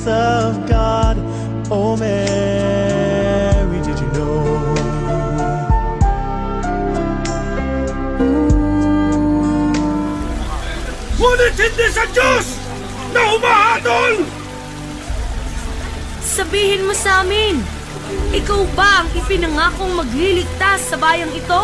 of God. Oh Mary, did you know? Ngunit hindi sa Diyos na humahatol! Sabihin mo sa amin, ikaw ba ang ipinangakong magliligtas sa bayang ito?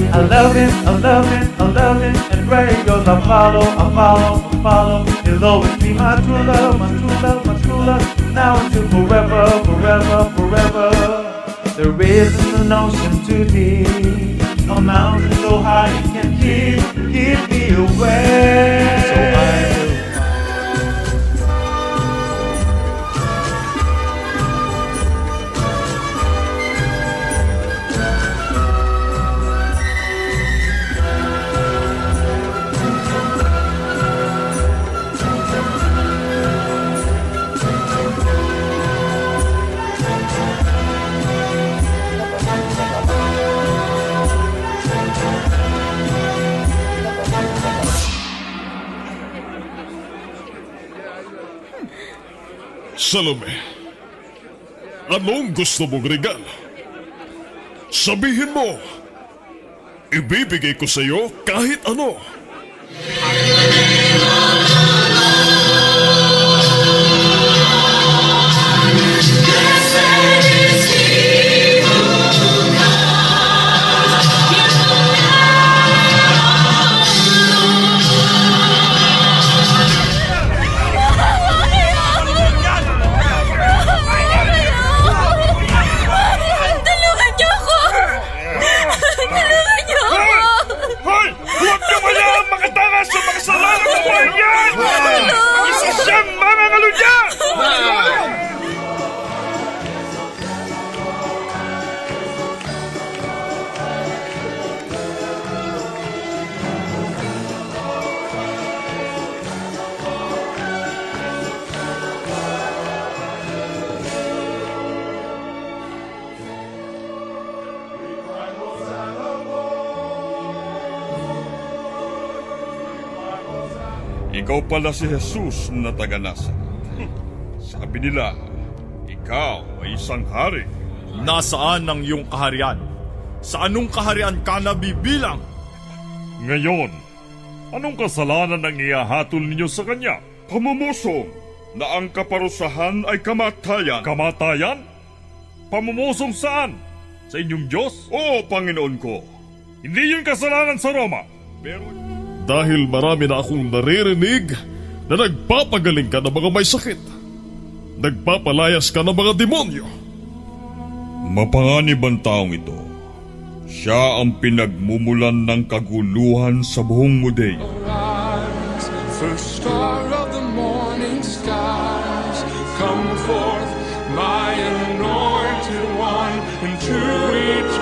I love him, I love him, I love him, and where he goes I follow, I follow, I follow. He'll always be my true love, my true love, my true love, now until forever, forever, forever. There isn't an ocean too deep, a mountain so high it can keep me away. So I will. Salome, anong gusto mong regalo? Sabihin mo, ibibigay ko sa iyo kahit ano. Ikaw pala si Jesus na taga-Nazaret. Sabi nila, ikaw ay isang hari. Nasaan ang iyong kaharian? Sa anong kaharian ka nabibilang? Ngayon, anong kasalanan ang iahatol ninyo sa kanya? Pamumusong na ang kaparusahan ay kamatayan. Kamatayan? Pamumusong saan? Sa inyong Diyos? Oo, Panginoon ko. Hindi yun kasalanan sa Roma. Pero Dahil marami na akong naririnig na nagpapagaling ka ng mga may sakit. Nagpapalayas ka ng mga demonyo. mapanganib ang taong ito. Siya ang pinagmumulan ng kaguluhan sa buong Judea. Arise, first star of the morning skies, come forth, my anointed one, into eternity.